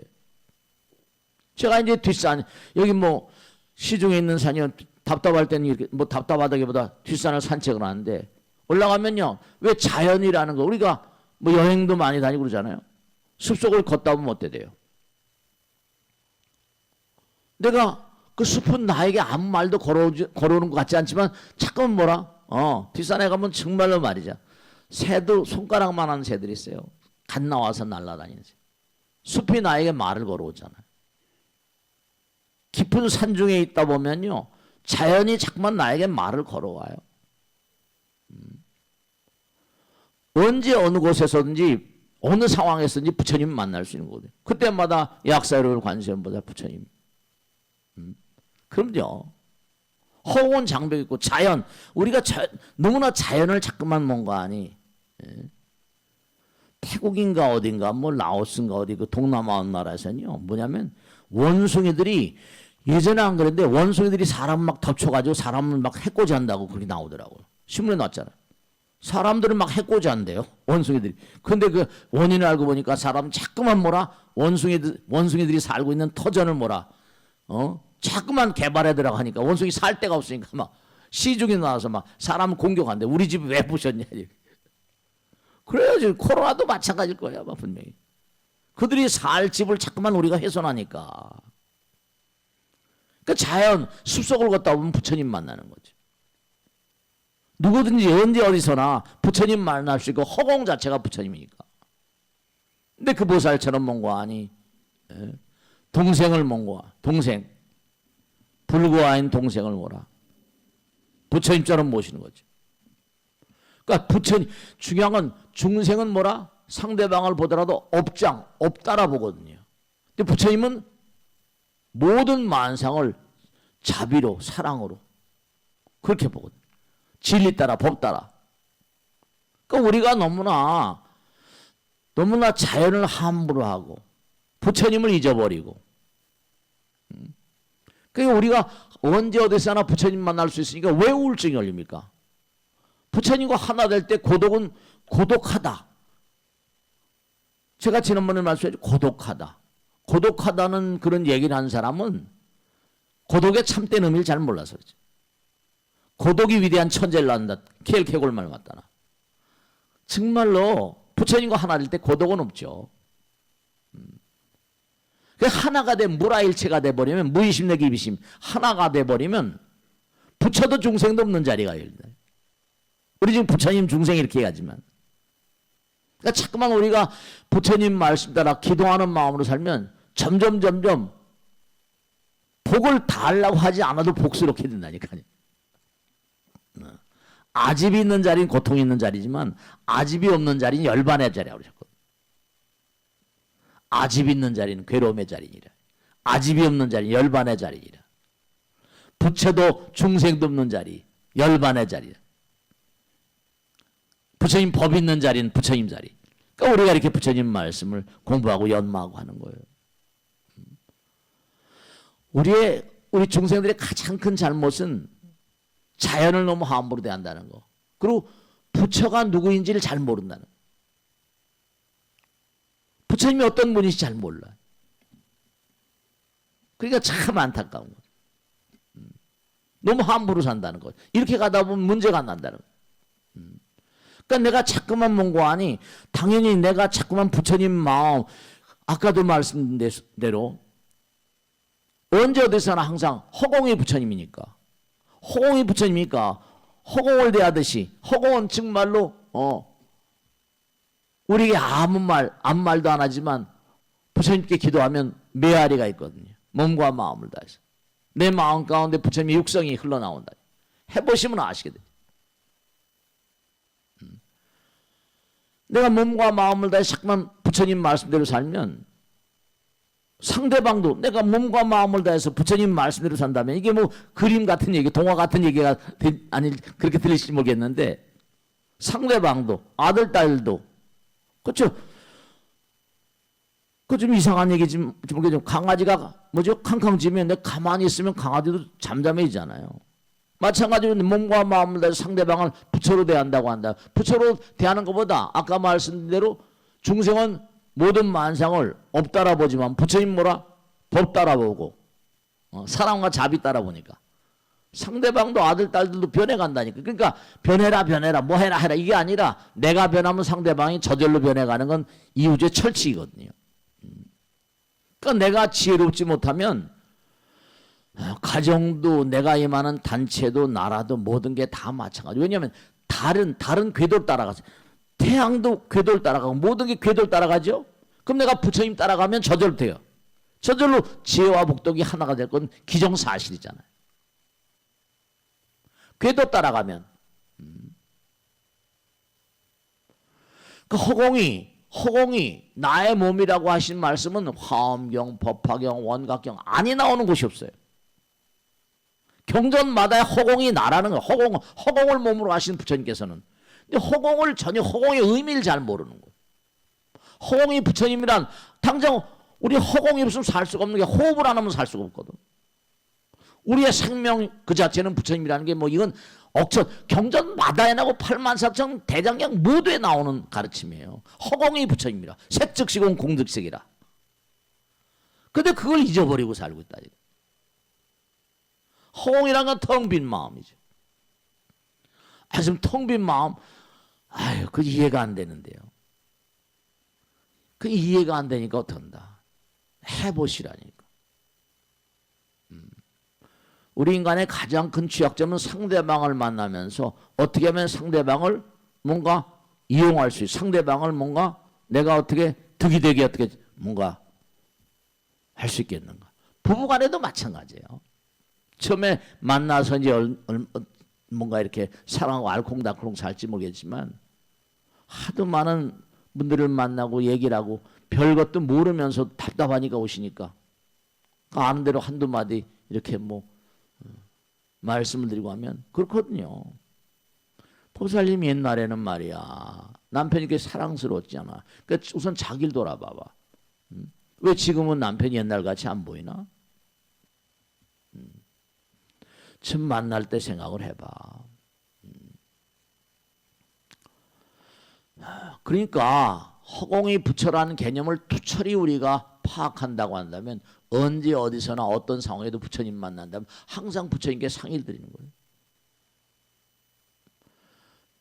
제가 이제 뒷산 여기 뭐 시중에 있는 산이 답답할 때는 이렇게 뭐 답답하다기보다 뒷산을 산책을 하는데 올라가면요 왜 자연이라는 거 우리가 뭐 여행도 많이 다니고 그러잖아요. 숲속을 걷다 보면 어때 돼요? 내가 그 숲은 나에게 아무 말도 걸어오는 것 같지 않지만 잠깐 뭐라? 뒷산에 가면 정말로 말이죠. 새도 손가락만한 새들이 있어요. 갓 나와서 날아다니는 새. 숲이 나에게 말을 걸어오잖아요. 깊은 산중에 있다 보면요. 자연이 자꾸만 나에게 말을 걸어와요. 언제 어느 곳에서든지 어느 상황에서든지 부처님을 만날 수 있는 거거든요. 그때마다 약사를 관세음보다 부처님. 그럼요. 허공은 장벽이 있고 자연 우리가 너무나 자연을 자꾸만 뭔가 하니 태국인가 어딘가 뭐 라오스인가 어디 그 동남아 나라에서는요 뭐냐면 원숭이들이 예전에 안 그랬는데 원숭이들이 사람 막 덮쳐가지고 사람을 막 해코지 한다고 그렇게 나오더라고요. 신문에 났잖아요. 사람들을 막 해코지 한대요. 원숭이들이. 근데 그 원인을 알고 보니까 사람 자꾸만 뭐라 원숭이들이 살고 있는 터전을 뭐라 자꾸만 개발해 들어가니까 원숭이 살 데가 없으니까 막 시중에 나와서 막 사람 공격한대. 우리 집 왜 부셨냐. 그래야지 코로나도 마찬가지일 거야 아마 분명히. 그들이 살 집을 자꾸만 우리가 훼손하니까. 그러니까 자연 숲속을 걷다 보면 부처님 만나는 거죠. 누구든지 언제 어디서나 부처님 만날 수 있고 허공 자체가 부처님이니까. 근데 그 보살처럼 뭔가하니 동생을 뭔가 동생 불구아인 동생을 뭐라 부처님처럼 모시는 거죠. 그러니까 부처님 중요한 건 중생은 뭐라 상대방을 보더라도 없다라 보거든요. 근데 부처님은 모든 만상을 자비로 사랑으로 그렇게 보거든요. 진리 따라 법 따라. 그러니까 우리가 너무나 자연을 함부로 하고 부처님을 잊어버리고 그러니까 우리가 언제 어디서나 부처님 만날 수 있으니까 왜 우울증이 걸립니까? 부처님과 하나 될 때 고독은 고독하다. 제가 지난번에 말씀드렸죠. 고독하다. 고독하다는 그런 얘기를 하는 사람은 고독의 참된 의미를 잘 몰라서 그렇지. 고독이 위대한 천재를 낳는다. 키엘케골 말 맞다나. 정말로 부처님과 하나 될 때 고독은 없죠. 하나가 무라일체가 돼버리면 무의심 내기 비심 하나가 돼버리면 부처도 중생도 없는 자리가 열린다. 우리 지금 부처님 중생 이렇게 얘기하지만 그러니까 자꾸만 우리가 부처님 말씀 따라 기도하는 마음으로 살면 점점 복을 달라고 하지 않아도 복스럽게 된다니까요. 아집이 있는 자리는 고통이 있는 자리지만 아집이 없는 자리는 열반의 자리라고 그러셨거든요. 아집이 있는 자리는 괴로움의 자리니라. 아집이 없는 자리는 열반의 자리니라. 부처도 중생도 없는 자리 열반의 자리라. 부처님 법 있는 자리는 부처님 자리. 그러니까 우리가 이렇게 부처님 말씀을 공부하고 연마하고 하는 거예요. 우리 중생들의 가장 큰 잘못은 자연을 너무 함부로 대한다는 거. 그리고 부처가 누구인지를 잘 모른다는 거. 부처님이 어떤 분인지 잘 몰라. 그러니까 참 안타까운 거죠. 너무 함부로 산다는 거죠. 이렇게 가다 보면 문제가 안 난다는 거죠. 그러니까 내가 자꾸만 뭔가하니 당연히 내가 자꾸만 부처님 마음 아까도 말씀드린 대로 언제 어디서나 항상 허공이 부처님이니까 허공이 부처님이니까 허공을 대하듯이 허공은 정말로 우리에게 아무 말도 안 하지만 부처님께 기도하면 메아리가 있거든요. 몸과 마음을 다해서 내 마음 가운데 부처님의 육성이 흘러나온다. 해보시면 아시게 돼요. 내가 몸과 마음을 다해 자꾸만 부처님 말씀대로 살면 상대방도 내가 몸과 마음을 다해서 부처님 말씀대로 산다면 이게 뭐 그림 같은 얘기, 동화 같은 얘기가 아니 그렇게 들릴지 모르겠는데 상대방도 아들, 딸도 그렇죠? 그 좀 이상한 얘기지 모르겠지만 강아지가 뭐죠? 캉캉 짖으면 내가 가만히 있으면 강아지도 잠잠해지잖아요. 마찬가지로 몸과 마음을 다해서 상대방을 부처로 대한다고 한다. 부처로 대하는 것보다 아까 말씀드린 대로 중생은 모든 만상을 업 따라보지만 부처님 뭐라? 법 따라보고 사랑과 자비 따라보니까 상대방도 아들, 딸들도 변해간다니까. 그러니까 변해라 뭐 해라 이게 아니라 내가 변하면 상대방이 저절로 변해가는 건 이 우주의 철칙이거든요. 그러니까 내가 지혜롭지 못하면 가정도 내가 임하는 단체도 나라도 모든 게 다 마찬가지. 왜냐하면 다른 궤도를 따라가서 태양도 궤도를 따라가고 모든 게 궤도를 따라가죠. 그럼 내가 부처님 따라가면 저절로 돼요. 저절로 지혜와 복덕이 하나가 될 건 기정사실이잖아요. 궤도 따라가면 그 허공이 나의 몸이라고 하신 말씀은 화엄경, 법화경, 원각경 안이 나오는 곳이 없어요. 경전마다 허공이 나라는 거예요. 허공을 몸으로 하신 부처님께서는. 근데 허공을 전혀 허공의 의미를 잘 모르는 거예요. 허공이 부처님이란 당장 우리 허공이 없으면 살 수가 없는 게 호흡을 안 하면 살 수가 없거든. 우리의 생명 그 자체는 부처님이라는 게 뭐 이건 경전마다에 나오고 8만사천 대장경 모두에 나오는 가르침이에요. 허공이 부처님이라. 색즉시공 공즉색이라. 근데 그걸 잊어버리고 살고 있다. 허공이란 건 텅 빈 마음이죠. 지금 텅 빈 마음, 그 이해가 안 되는데요. 그 이해가 안 되니까 어떡한다. 해보시라니까. 우리 인간의 가장 큰 취약점은 상대방을 만나면서 어떻게 하면 상대방을 뭔가 이용할 수 있어. 상대방을 뭔가 내가 어떻게 득이 되게 어떻게 뭔가 할 수 있겠는가. 부부간에도 마찬가지예요. 처음에 만나서 이제 뭔가 이렇게 사랑하고 알콩달콩 살지 모르겠지만 하도 많은 분들을 만나고 얘기를 하고 별것도 모르면서 답답하니까 오시니까 아는 대로 한두 마디 이렇게 뭐 말씀을 드리고 하면 그렇거든요. 보살님 옛날에는 말이야 남편이 이렇게 사랑스러웠잖아. 그러니까 우선 자기를 돌아봐봐. 왜 지금은 남편이 옛날같이 안 보이나? 처음 만날 때 생각을 해봐. 그러니까 허공이 부처라는 개념을 투철히 우리가 파악한다고 한다면 언제 어디서나 어떤 상황에도 부처님 만난다면 항상 부처님께 상의를 드리는 거예요.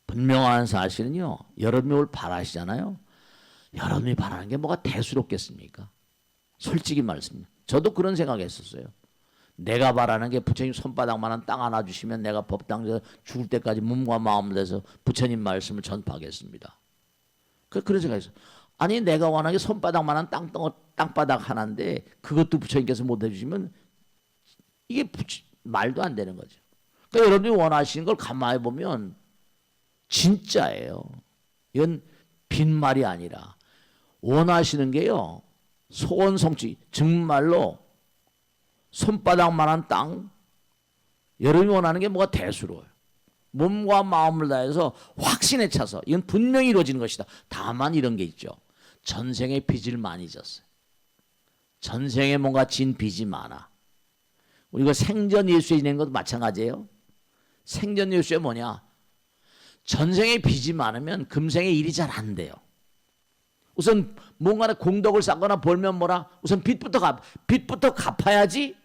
분명한 사실은요. 여러분이 뭘 바라시잖아요. 여러분이 바라는 게 뭐가 대수롭겠습니까? 솔직히 말씀입니다. 저도 그런 생각했었어요. 내가 바라는 게 부처님 손바닥만한 땅 하나 주시면 내가 법당에서 죽을 때까지 몸과 마음을 내서 부처님 말씀을 전파하겠습니다. 그런 생각했어요. 아니 내가 원하는 게 손바닥만한 땅바닥 하나인데 그것도 부처님께서 못 해주시면 이게 말도 안 되는 거죠. 그러니까 여러분이 원하시는 걸 가만히 보면 진짜예요. 이건 빈말이 아니라 원하시는 게요. 소원성취 정말로 손바닥만한 땅 여러분이 원하는 게 뭐가 대수로워요. 몸과 마음을 다해서 확신에 차서 이건 분명히 이루어지는 것이다. 다만 이런 게 있죠. 전생에 빚을 많이 졌어요. 전생에 뭔가 진 빚이 많아. 우리가 생전 예수에 지내는 것도 마찬가지예요. 생전 예수에 뭐냐? 전생에 빚이 많으면 금생에 일이 잘 안 돼요. 우선 뭔가를 공덕을 쌓거나 벌면 뭐라? 우선 빚부터 갚아야지.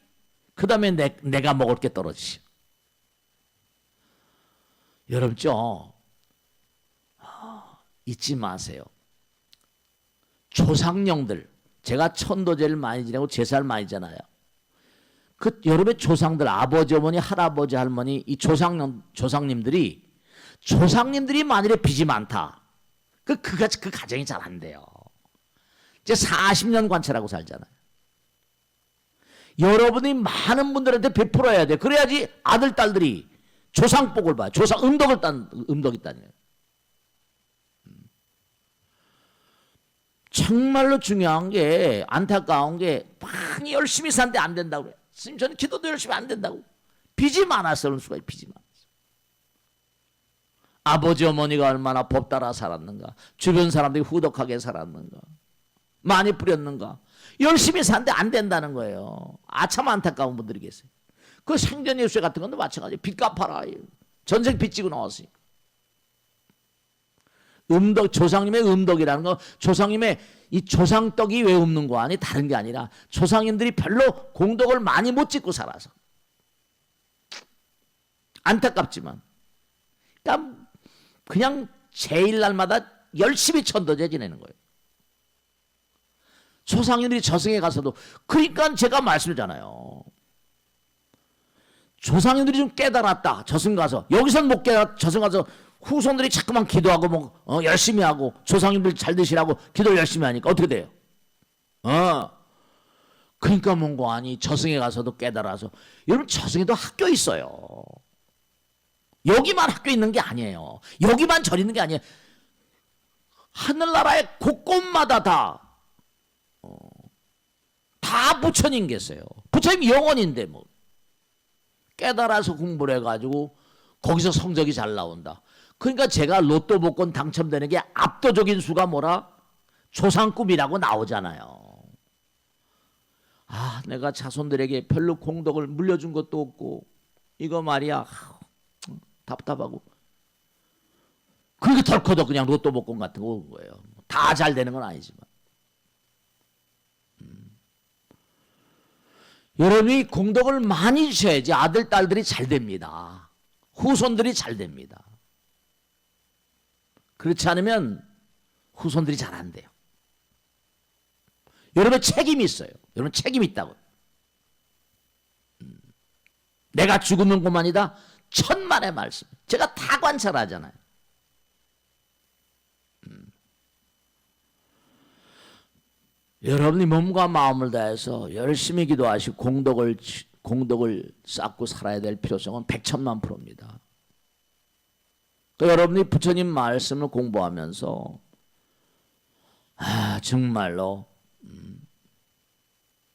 그 다음에 내가 먹을 게 떨어지죠. 여러분죠. 잊지 마세요. 조상령들, 제가 천도제를 많이 지내고 제사를 많이 지잖아요. 그 여러분의 조상들, 아버지, 어머니, 할아버지, 할머니, 이 조상님들이 만일에 빚이 많다. 그 가정이 잘 안 돼요. 이제 40년 관찰하고 살잖아요. 여러분이 많은 분들한테 베풀어야 돼. 그래야지 아들, 딸들이 조상복을 봐요. 음덕이 있다는 거예요. 정말로 중요한 게, 안타까운 게 많이 열심히 사는데 안 된다고 그래. 스님, 저는 기도도 열심히 안 된다고. 빚이 많아서 그런 수가 있어요. 빚이 많아서. 아버지 어머니가 얼마나 법 따라 살았는가, 주변 사람들이 후덕하게 살았는가, 많이 뿌렸는가. 열심히 사는데 안 된다는 거예요. 참 안타까운 분들이 계세요. 그 생전예수회 같은 건도 마찬가지예요. 빚 갚아라. 전생 빚 지고 나왔으니까. 음덕, 조상님의 음덕이라는 거, 조상님의 이 조상떡이 왜 없는 거 아니? 다른 게 아니라 조상님들이 별로 공덕을 많이 못 짓고 살아서. 안타깝지만. 그냥 제일날마다 열심히 천도제 지내는 거예요. 조상님들이 저승에 가서도. 그러니까 제가 말씀드렸잖아요. 조상님들이 좀 깨달았다. 저승 가서. 여기서는 못 깨달았다. 저승 가서 후손들이 자꾸만 기도하고 열심히 하고 조상님들 잘 되시라고 기도를 열심히 하니까 어떻게 돼요? 그러니까 뭔고 아니, 저승에 가서도 깨달아서. 여러분, 저승에도 학교 있어요. 여기만 학교 있는 게 아니에요. 여기만 절 있는 게 아니에요. 하늘나라의 곳곳마다 다 부처님 계세요. 부처님 영원인데 뭐. 깨달아서 공부를 해가지고 거기서 성적이 잘 나온다. 그러니까 제가 로또 복권 당첨되는 게 압도적인 수가 뭐라? 조상꿈이라고 나오잖아요. 내가 자손들에게 별로 공덕을 물려준 것도 없고 이거 말이야, 답답하고. 그렇게 덜커덕 그냥 로또 복권 같은 거 온 거예요. 다 잘 되는 건 아니지만. 여러분이 공덕을 많이 주셔야지 아들, 딸들이 잘 됩니다. 후손들이 잘 됩니다. 그렇지 않으면 후손들이 잘 안 돼요. 여러분 책임이 있어요. 여러분 책임이 있다고. 내가 죽으면 그만이다. 천만의 말씀. 제가 다 관찰하잖아요. 여러분이 몸과 마음을 다해서 열심히 기도하시고 공덕을 쌓고 살아야 될 필요성은 100,000,000%입니다. 그러니까 여러분이 부처님 말씀을 공부하면서 정말로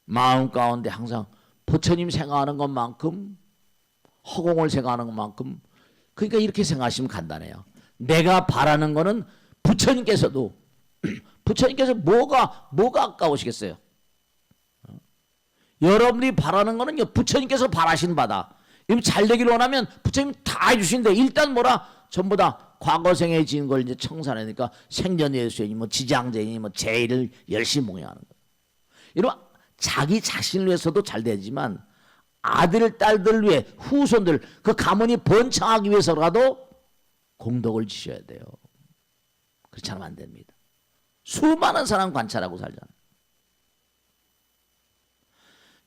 마음 가운데 항상 부처님 생각하는 것만큼, 허공을 생각하는 것만큼, 그러니까 이렇게 생각하시면 간단해요. 내가 바라는 거는 부처님께서도 부처님께서 뭐가 아까우시겠어요? 여러분이 바라는 거는요, 부처님께서 바라신 바다. 잘 되기를 원하면 부처님 다 해주신데, 일단 전부 다 과거생에 지은 걸 이제 청산하니까 생전예수니 지장제니 제일을 열심히 봉양하는 거예요. 여러분, 자기 자신을 위해서도 잘 되지만 아들, 딸들 위해, 후손들, 그 가문이 번창하기 위해서라도 공덕을 지셔야 돼요. 그렇지 않으면 안 됩니다. 수많은 사람 관찰하고 살잖아요.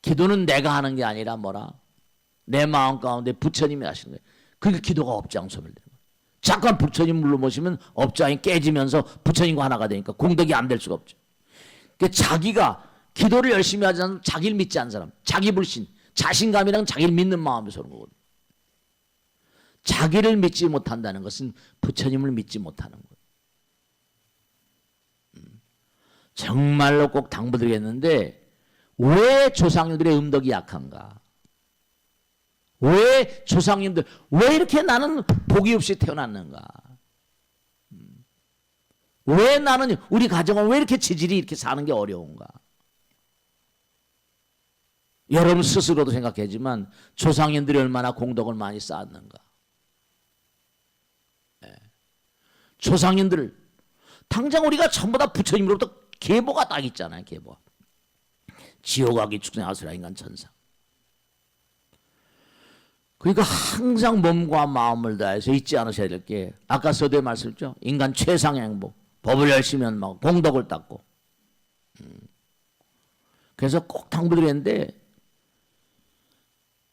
기도는 내가 하는 게 아니라 내 마음 가운데 부처님이 하시는 거예요. 그러니까 기도가 업장 소멸되는 거예요. 잠깐 부처님 물러보시면 업장이 깨지면서 부처님과 하나가 되니까 공덕이 안 될 수가 없죠. 그러니까 자기가 기도를 열심히 하지 않으면 자기를 믿지 않는 사람, 자기 불신, 자신감이랑 자기를 믿는 마음에서 오는 거거든요. 자기를 믿지 못한다는 것은 부처님을 믿지 못하는 거예요. 정말로 꼭 당부드리겠는데, 왜 조상님들의 음덕이 약한가? 왜 조상님들, 왜 이렇게 나는 복이 없이 태어났는가? 왜 나는, 우리 가정은 왜 이렇게 지질이 이렇게 사는 게 어려운가? 여러분 스스로도 생각하지만 조상님들이 얼마나 공덕을 많이 쌓았는가? 조상님들, 당장 우리가 전부 다 부처님으로부터 계보가 딱 있잖아요. 계보. 지옥하기 축생하수라 인간 천상. 그러니까 항상 몸과 마음을 다해서 잊지 않으셔야 될 게, 아까 서두에 말씀했죠. 인간 최상의 행복. 법을 열심히 하면 공덕을 닦고. 그래서 꼭 당부드리는데,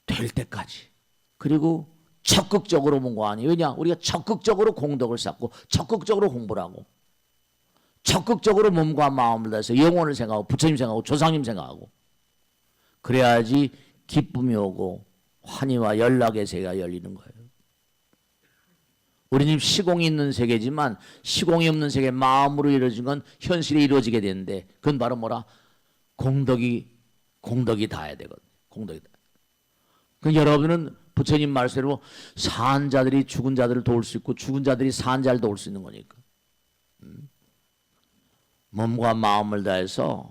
될 때까지. 그리고 적극적으로 뭔가 아니. 왜냐? 우리가 적극적으로 공덕을 쌓고 적극적으로 공부를 하고 적극적으로 몸과 마음을 다해서 영혼을 생각하고 부처님 생각하고 조상님 생각하고, 그래야지 기쁨이 오고 환희와 연락의 세계가 열리는 거예요. 우리는 시공이 있는 세계지만 시공이 없는 세계, 마음으로 이루어진 건 현실에 이루어지게 되는데, 그건 바로 뭐라? 공덕이 닿아야 되거든. 공덕이 닿아야. 그 여러분은 부처님 말씀대로 산 자들이 죽은 자들을 도울 수 있고 죽은 자들이 산 자를 도울 수 있는 거니까. 몸과 마음을 다해서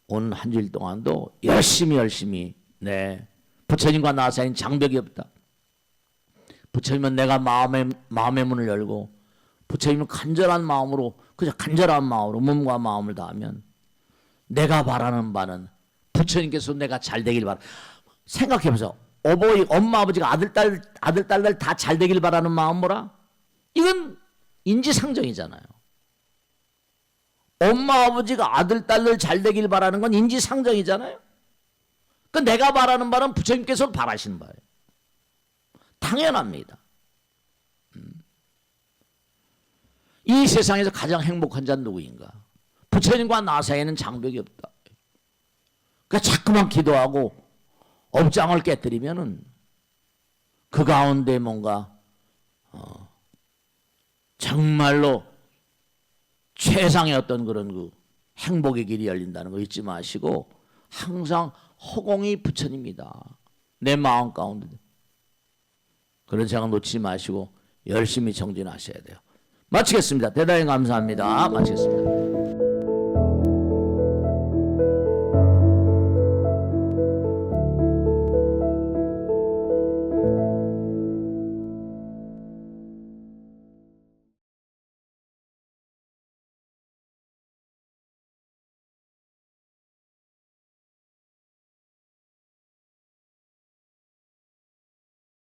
오늘 한 주일 동안도 열심히 네, 부처님과 나 사이엔 장벽이 없다. 부처님은 내가 마음의 문을 열고 부처님은 간절한 마음으로, 그저 간절한 마음으로 몸과 마음을 다하면 내가 바라는 바는 부처님께서 내가 잘 되길 바라. 생각해보세요. 엄마 아버지가 아들 딸들 다 잘 되길 바라는 마음 뭐라? 이건 인지상정이잖아요. 엄마 아버지가 아들 딸들 잘 되길 바라는 건 인지상정이잖아요. 그 내가 바라는 바는 부처님께서 바라시는 바예요. 당연합니다. 이 세상에서 가장 행복한 자는 누구인가? 부처님과 나 사이에는 장벽이 없다. 그러니까 자꾸만 기도하고 업장을 깨뜨리면은 그 가운데 뭔가 정말로 최상의 어떤 그런 그 행복의 길이 열린다는 거 잊지 마시고 항상 허공이 부처님이다. 내 마음 가운데. 그런 생각 놓치지 마시고 열심히 정진하셔야 돼요. 마치겠습니다. 대단히 감사합니다. 마치겠습니다.